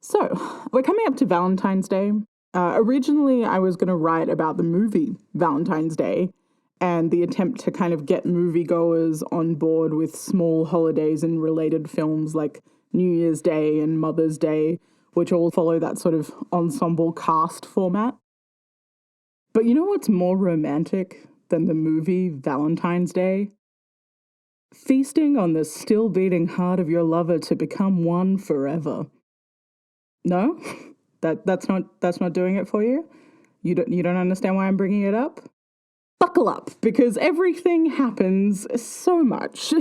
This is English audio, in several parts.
So, we're coming up to Valentine's Day. Originally, I was going to write about the movie Valentine's Day and the attempt to kind of get moviegoers on board with small holidays and related films like New Year's Day and Mother's Day, which all follow that sort of ensemble cast format. But you know what's more romantic than the movie Valentine's Day? Feasting on the still beating heart of your lover to become one forever. No? That's not doing it for you? You don't understand why I'm bringing it up? Buckle up, because everything happens so much.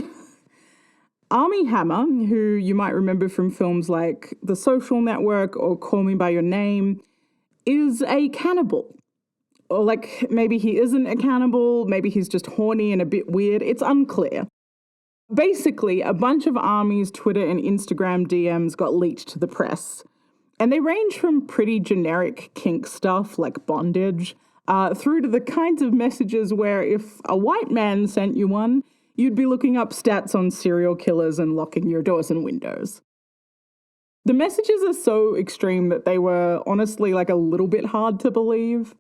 Armie Hammer, who you might remember from films like The Social Network or Call Me By Your Name, is a cannibal. Or like maybe he isn't a cannibal, maybe he's just horny and a bit weird. It's unclear. Basically, a bunch of Armie's Twitter and Instagram DMs got leaked to the press. And they range from pretty generic kink stuff like bondage, through to the kinds of messages where if a white man sent you one, you'd be looking up stats on serial killers and locking your doors and windows. The messages are so extreme that they were honestly like a little bit hard to believe.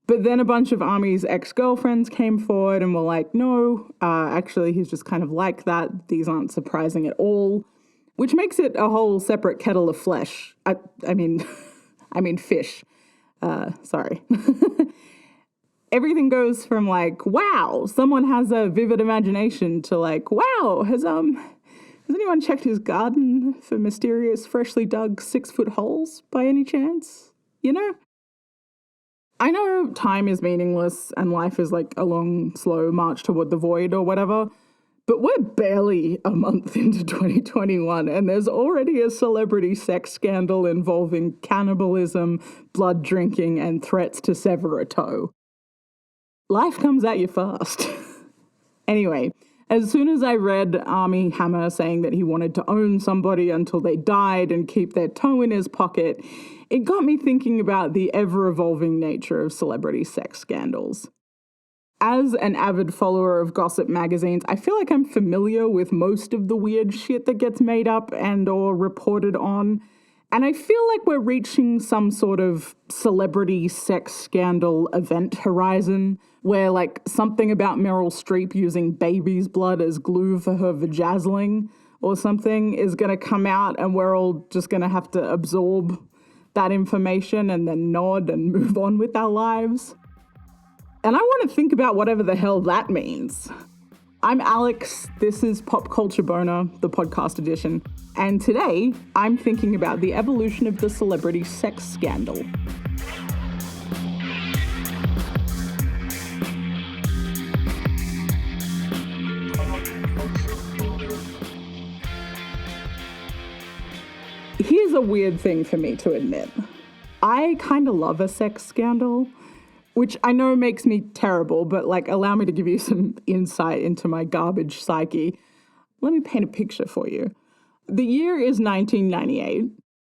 But then a bunch of Armie's ex-girlfriends came forward and were like, no, actually he's just kind of like that. These aren't surprising at all. Which makes it a whole separate kettle of flesh. I mean fish. Sorry. Everything goes from like, wow, someone has a vivid imagination to like, wow, has anyone checked his garden for mysterious, freshly dug 6-foot holes by any chance? You know? I know time is meaningless and life is like a long, slow march toward the void or whatever. But we're barely a month into 2021 and there's already a celebrity sex scandal involving cannibalism, blood drinking, and threats to sever a toe. Life comes at you fast. Anyway, as soon as I read Armie Hammer saying that he wanted to own somebody until they died and keep their toe in his pocket, it got me thinking about the ever-evolving nature of celebrity sex scandals. As an avid follower of gossip magazines, I feel like I'm familiar with most of the weird shit that gets made up and or reported on, and I feel like we're reaching some sort of celebrity sex scandal event horizon, where like something about Meryl Streep using baby's blood as glue for her vajazzling or something is going to come out and we're all just going to have to absorb that information and then nod and move on with our lives. And I want to think about whatever the hell that means. I'm Alex, this is Pop Culture Boner, the podcast edition, and today I'm thinking about the evolution of the celebrity sex scandal. Here's a weird thing for me to admit. I kind of love a sex scandal, which I know makes me terrible, but like allow me to give you some insight into my garbage psyche. Let me paint a picture for you. The year is 1998.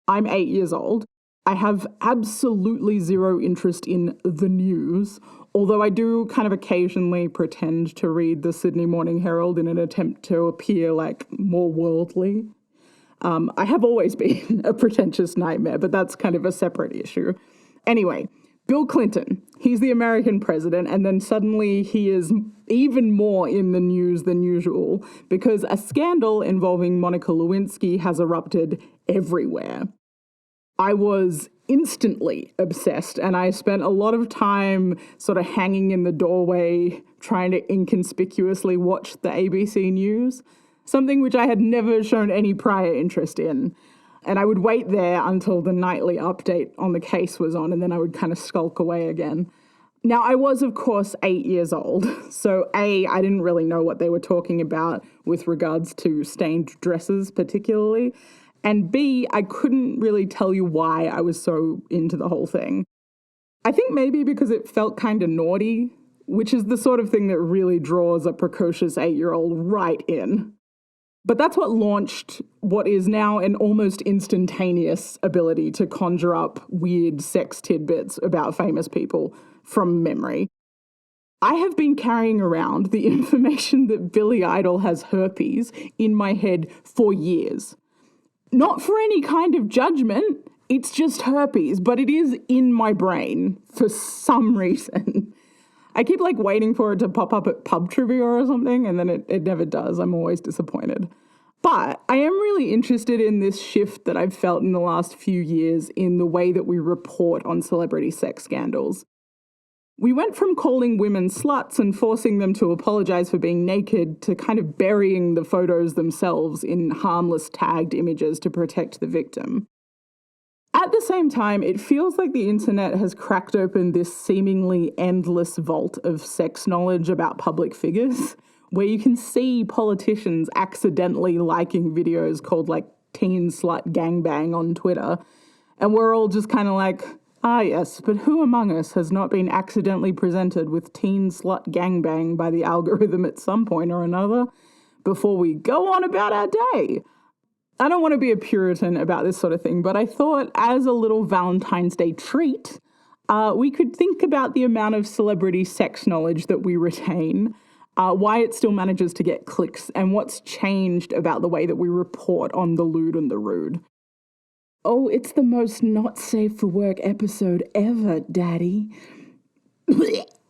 I'm 8 years old. I have absolutely zero interest in the news, although I do kind of occasionally pretend to read the Sydney Morning Herald in an attempt to appear like more worldly. I have always been a pretentious nightmare, but that's kind of a separate issue. Anyway, Bill Clinton, he's the American president, and then suddenly he is even more in the news than usual because a scandal involving Monica Lewinsky has erupted everywhere. I was instantly obsessed, and I spent a lot of time sort of hanging in the doorway trying to inconspicuously watch the ABC News, something which I had never shown any prior interest in. And I would wait there until the nightly update on the case was on, and then I would kind of skulk away again. Now, I was, of course, 8 years old, so A, I didn't really know what they were talking about with regards to stained dresses particularly, and B, I couldn't really tell you why I was so into the whole thing. I think maybe because it felt kind of naughty, which is the sort of thing that really draws a precocious 8-year-old right in. But that's what launched what is now an almost instantaneous ability to conjure up weird sex tidbits about famous people from memory. I have been carrying around the information that Billy Idol has herpes in my head for years. Not for any kind of judgment. It's just herpes, but it is in my brain for some reason. I keep waiting for it to pop up at pub trivia or something, and then it never does. I'm always disappointed. But I am really interested in this shift that I've felt in the last few years in the way that we report on celebrity sex scandals. We went from calling women sluts and forcing them to apologize for being naked to kind of burying the photos themselves in harmless tagged images to protect the victim. At the same time, it feels like the internet has cracked open this seemingly endless vault of sex knowledge about public figures, where you can see politicians accidentally liking videos called teen slut gangbang on Twitter, and we're all just kind of ah yes, but who among us has not been accidentally presented with teen slut gangbang by the algorithm at some point or another before we go on about our day? I don't want to be a Puritan about this sort of thing, but I thought as a little Valentine's Day treat, we could think about the amount of celebrity sex knowledge that we retain, why it still manages to get clicks, and what's changed about the way that we report on the lewd and the rude. Oh, it's the most not safe for work episode ever, Daddy.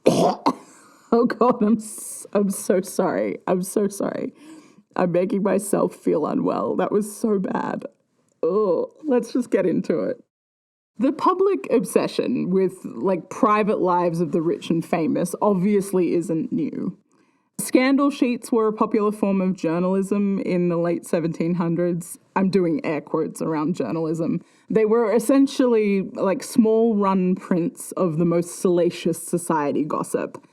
Oh God, I'm so sorry. I'm so sorry. I'm making myself feel unwell. That was so bad. Oh, let's just get into it. The public obsession with private lives of the rich and famous obviously isn't new. Scandal sheets were a popular form of journalism in the late 1700s. I'm doing air quotes around journalism. They were essentially small run prints of the most salacious society gossip.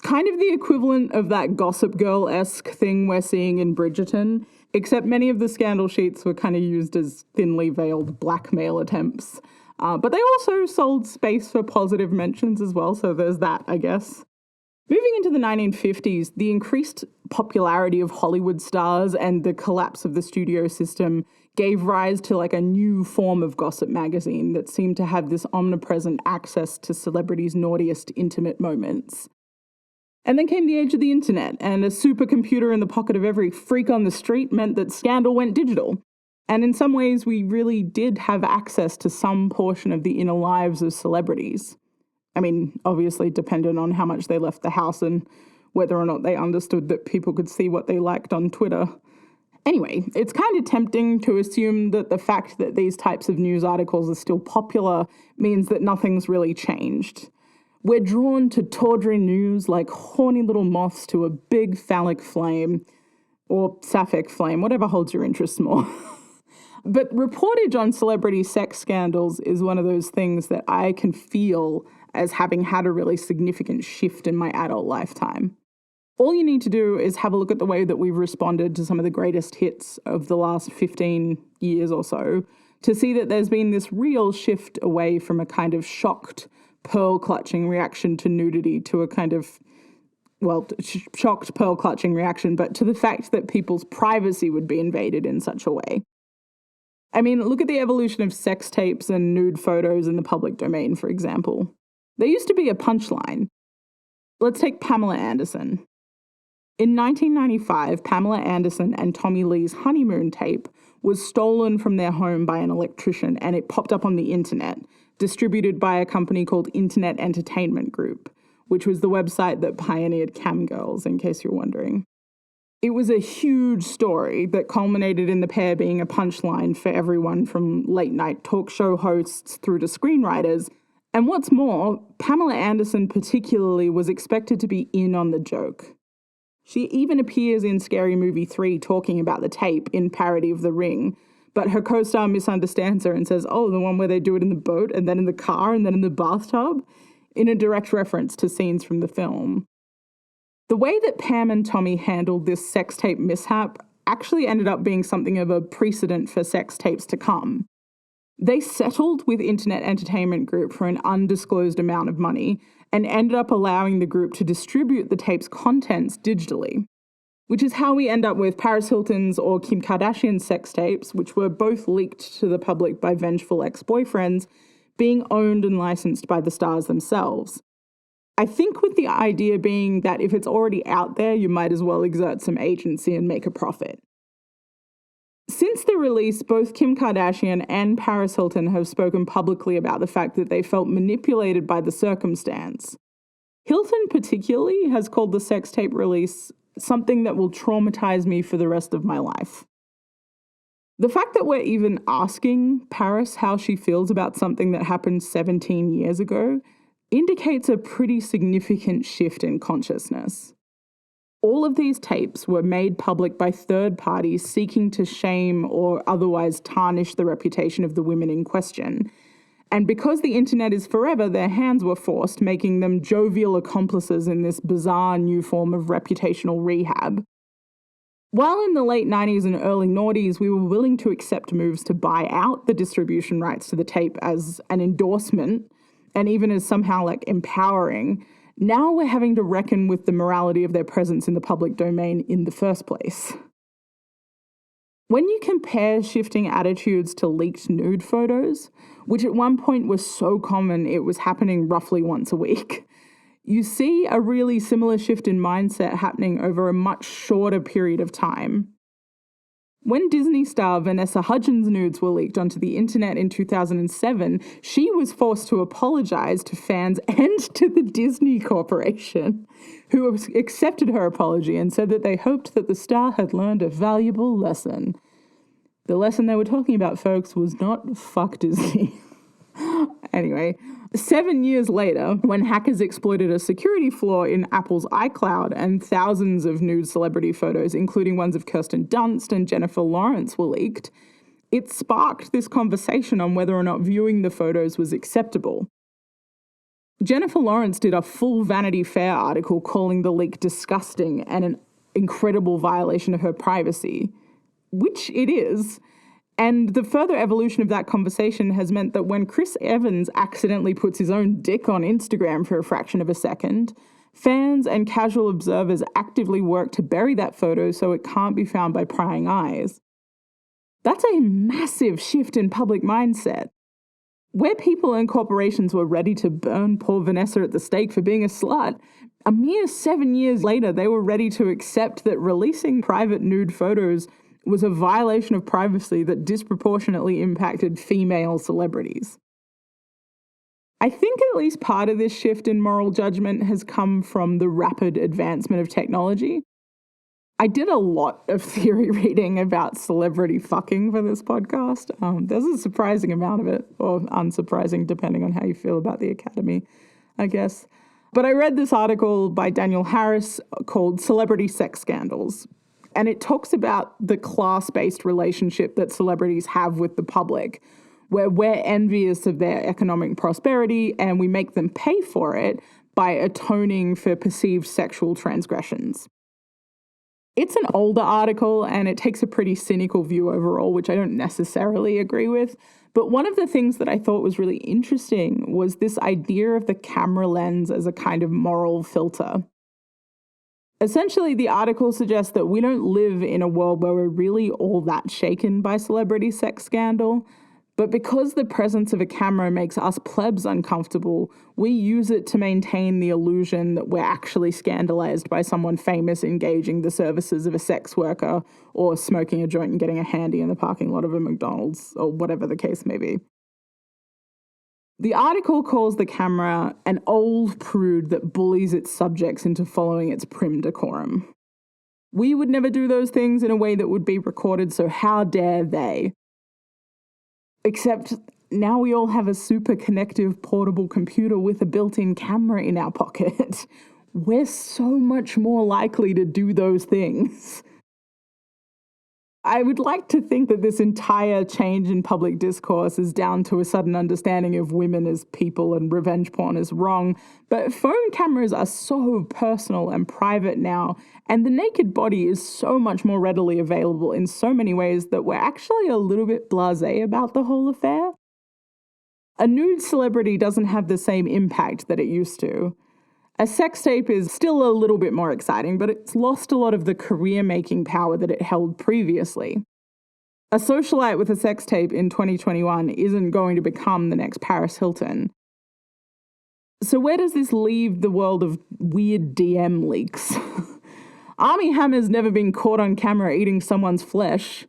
Kind of the equivalent of that Gossip Girl-esque thing we're seeing in Bridgerton, except many of the scandal sheets were kind of used as thinly veiled blackmail attempts. But they also sold space for positive mentions as well, so there's that, I guess. Moving into the 1950s, the increased popularity of Hollywood stars and the collapse of the studio system gave rise to a new form of gossip magazine that seemed to have this omnipresent access to celebrities' naughtiest intimate moments. And then came the age of the internet, and a supercomputer in the pocket of every freak on the street meant that scandal went digital. And in some ways, we really did have access to some portion of the inner lives of celebrities. I mean, obviously dependent on how much they left the house and whether or not they understood that people could see what they liked on Twitter. Anyway, it's kind of tempting to assume that the fact that these types of news articles are still popular means that nothing's really changed. We're drawn to tawdry news like horny little moths to a big phallic flame, or sapphic flame, whatever holds your interest more. But reportage on celebrity sex scandals is one of those things that I can feel as having had a really significant shift in my adult lifetime. All you need to do is have a look at the way that we've responded to some of the greatest hits of the last 15 years or so to see that there's been this real shift away from a kind of shocked, pearl-clutching reaction to nudity to a kind of, shocked pearl-clutching reaction, but to the fact that people's privacy would be invaded in such a way. I mean, look at the evolution of sex tapes and nude photos in the public domain, for example. There used to be a punchline. Let's take Pamela Anderson. In 1995, Pamela Anderson and Tommy Lee's honeymoon tape was stolen from their home by an electrician, and it popped up on the internet, distributed by a company called Internet Entertainment Group, which was the website that pioneered camgirls, in case you're wondering. It was a huge story that culminated in the pair being a punchline for everyone from late-night talk show hosts through to screenwriters. And what's more, Pamela Anderson particularly was expected to be in on the joke. She even appears in Scary Movie 3 talking about the tape in parody of The Ring, but her co-star misunderstands her and says, oh, the one where they do it in the boat and then in the car and then in the bathtub, in a direct reference to scenes from the film. The way that Pam and Tommy handled this sex tape mishap actually ended up being something of a precedent for sex tapes to come. They settled with Internet Entertainment Group for an undisclosed amount of money and ended up allowing the group to distribute the tape's contents digitally, which is how we end up with Paris Hilton's or Kim Kardashian's sex tapes, which were both leaked to the public by vengeful ex-boyfriends, being owned and licensed by the stars themselves. I think with the idea being that if it's already out there, you might as well exert some agency and make a profit. Since the release, both Kim Kardashian and Paris Hilton have spoken publicly about the fact that they felt manipulated by the circumstance. Hilton particularly has called the sex tape release something that will traumatize me for the rest of my life. The fact that we're even asking Paris how she feels about something that happened 17 years ago indicates a pretty significant shift in consciousness. All of these tapes were made public by third parties seeking to shame or otherwise tarnish the reputation of the women in question. And because the internet is forever, their hands were forced, making them jovial accomplices in this bizarre new form of reputational rehab. While in the late 90s and early noughties, we were willing to accept moves to buy out the distribution rights to the tape as an endorsement, and even as somehow empowering, now we're having to reckon with the morality of their presence in the public domain in the first place. When you compare shifting attitudes to leaked nude photos, which at one point was so common it was happening roughly once a week, you see a really similar shift in mindset happening over a much shorter period of time. When Disney star Vanessa Hudgens' nudes were leaked onto the internet in 2007, she was forced to apologize to fans and to the Disney Corporation, who accepted her apology and said that they hoped that the star had learned a valuable lesson. The lesson they were talking about, folks, was not fuck Disney. Anyway, 7 years later, when hackers exploited a security flaw in Apple's iCloud and thousands of nude celebrity photos, including ones of Kirsten Dunst and Jennifer Lawrence, were leaked, it sparked this conversation on whether or not viewing the photos was acceptable. Jennifer Lawrence did a full Vanity Fair article calling the leak disgusting and an incredible violation of her privacy, which it is. And the further evolution of that conversation has meant that when Chris Evans accidentally puts his own dick on Instagram for a fraction of a second, fans and casual observers actively work to bury that photo so it can't be found by prying eyes. That's a massive shift in public mindset. Where people and corporations were ready to burn poor Vanessa at the stake for being a slut, a mere 7 years later they were ready to accept that releasing private nude photos was a violation of privacy that disproportionately impacted female celebrities. I think at least part of this shift in moral judgment has come from the rapid advancement of technology. I did a lot of theory reading about celebrity fucking for this podcast. There's a surprising amount of it, or unsurprising, depending on how you feel about the Academy, I guess. But I read this article by Daniel Harris called Celebrity Sex Scandals. And it talks about the class-based relationship that celebrities have with the public, where we're envious of their economic prosperity and we make them pay for it by atoning for perceived sexual transgressions. It's an older article and it takes a pretty cynical view overall, which I don't necessarily agree with. But one of the things that I thought was really interesting was this idea of the camera lens as a kind of moral filter. Essentially, the article suggests that we don't live in a world where we're really all that shaken by celebrity sex scandal, but because the presence of a camera makes us plebs uncomfortable, we use it to maintain the illusion that we're actually scandalized by someone famous engaging the services of a sex worker or smoking a joint and getting a handy in the parking lot of a McDonald's, or whatever the case may be. The article calls the camera an old prude that bullies its subjects into following its prim decorum. We would never do those things in a way that would be recorded, so how dare they? Except now we all have a super connective portable computer with a built-in camera in our pocket. We're so much more likely to do those things. I would like to think that this entire change in public discourse is down to a sudden understanding of women as people and revenge porn is wrong, but phone cameras are so personal and private now, and the naked body is so much more readily available in so many ways that we're actually a little bit blasé about the whole affair. A nude celebrity doesn't have the same impact that it used to. A sex tape is still a little bit more exciting, but it's lost a lot of the career-making power that it held previously. A socialite with a sex tape in 2021 isn't going to become the next Paris Hilton. So where does this leave the world of weird DM leaks? Armie Hammer's never been caught on camera eating someone's flesh.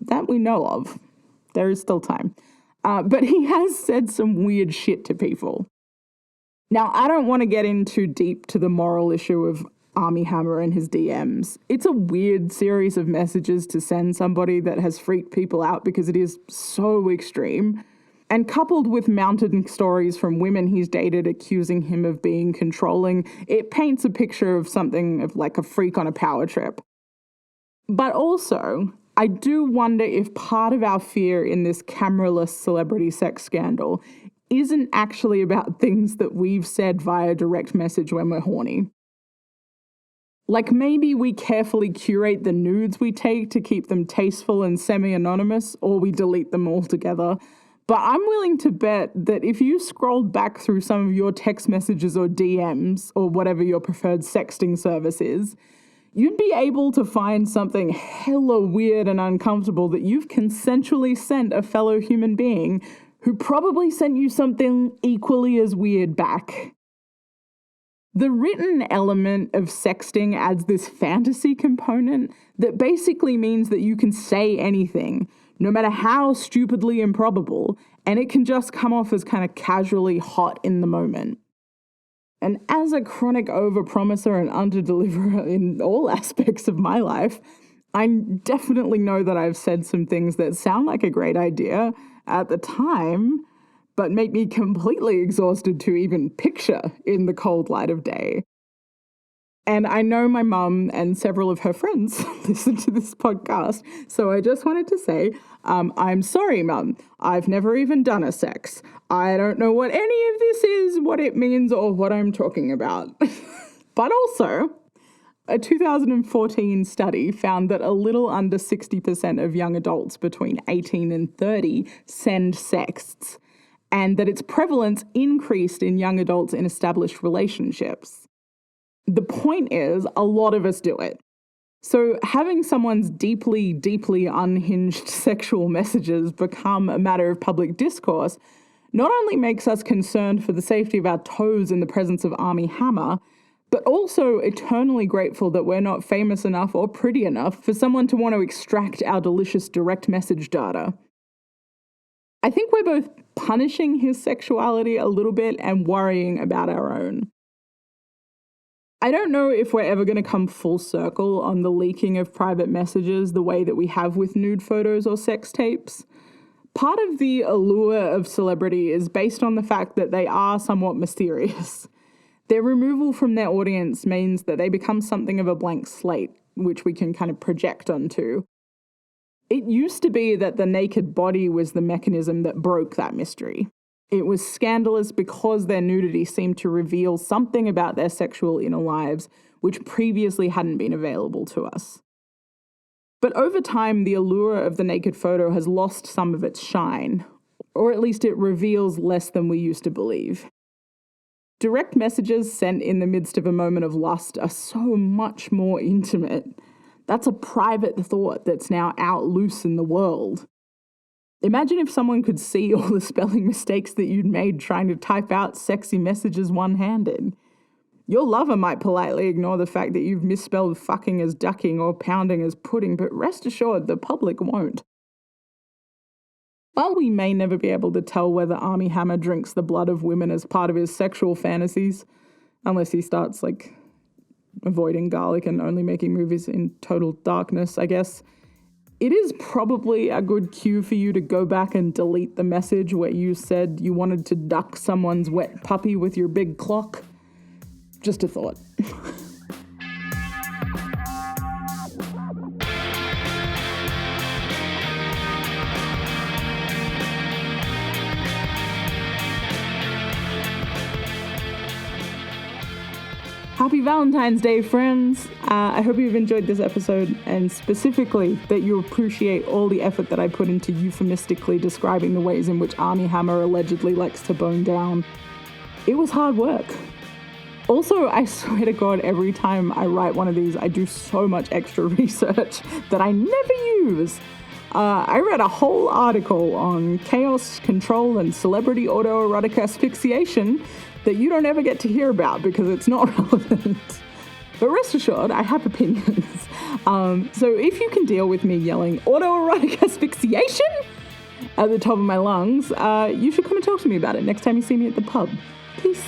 that we know of. There is still time. But he has said some weird shit to people. Now, I don't want to get in too deep to the moral issue of Armie Hammer and his DMs. It's a weird series of messages to send somebody that has freaked people out because it is so extreme. And coupled with mounted stories from women he's dated accusing him of being controlling, it paints a picture of something of like a freak on a power trip. But also, I do wonder if part of our fear in this cameraless celebrity sex scandal isn't actually about things that we've said via direct message when we're horny. Like maybe we carefully curate the nudes we take to keep them tasteful and semi-anonymous, or we delete them altogether. But I'm willing to bet that if you scrolled back through some of your text messages or DMs, or whatever your preferred sexting service is, you'd be able to find something hella weird and uncomfortable that you've consensually sent a fellow human being who probably sent you something equally as weird back. The written element of sexting adds this fantasy component that basically means that you can say anything, no matter how stupidly improbable, and it can just come off as kind of casually hot in the moment. And as a chronic overpromiser and underdeliverer in all aspects of my life, I definitely know that I've said some things that sound like a great idea at the time, but make me completely exhausted to even picture in the cold light of day. And I know my mum and several of her friends listen to this podcast, so I just wanted to say, I'm sorry, Mum. I've never even done a sex. I don't know what any of this is, what it means, or what I'm talking about. But also, a 2014 study found that a little under 60% of young adults between 18 and 30 send sexts, and that its prevalence increased in young adults in established relationships. The point is, a lot of us do it. So having someone's deeply, deeply unhinged sexual messages become a matter of public discourse not only makes us concerned for the safety of our toes in the presence of Armie Hammer, but also eternally grateful that we're not famous enough or pretty enough for someone to want to extract our delicious direct message data. I think we're both punishing his sexuality a little bit and worrying about our own. I don't know if we're ever going to come full circle on the leaking of private messages the way that we have with nude photos or sex tapes. Part of the allure of celebrity is based on the fact that they are somewhat mysterious. Their removal from their audience means that they become something of a blank slate, which we can kind of project onto. It used to be that the naked body was the mechanism that broke that mystery. It was scandalous because their nudity seemed to reveal something about their sexual inner lives which previously hadn't been available to us. But over time, the allure of the naked photo has lost some of its shine, or at least it reveals less than we used to believe. Direct messages sent in the midst of a moment of lust are so much more intimate. That's a private thought that's now out loose in the world. Imagine if someone could see all the spelling mistakes that you'd made trying to type out sexy messages one-handed. Your lover might politely ignore the fact that you've misspelled fucking as ducking or pounding as pudding, but rest assured the public won't. While we may never be able to tell whether Armie Hammer drinks the blood of women as part of his sexual fantasies, unless he starts, avoiding garlic and only making movies in total darkness, I guess, it is probably a good cue for you to go back and delete the message where you said you wanted to duck someone's wet puppy with your big clock. Just a thought. Happy Valentine's Day, friends. I hope you've enjoyed this episode, and specifically that you appreciate all the effort that I put into euphemistically describing the ways in which Armie Hammer allegedly likes to bone down. It was hard work. Also, I swear to God, every time I write one of these, I do so much extra research that I never use. I read a whole article on chaos, control, and celebrity autoerotic asphyxiation that you don't ever get to hear about because it's not relevant. But rest assured, I have opinions. So if you can deal with me yelling autoerotic asphyxiation at the top of my lungs, you should come and talk to me about it next time you see me at the pub. Peace.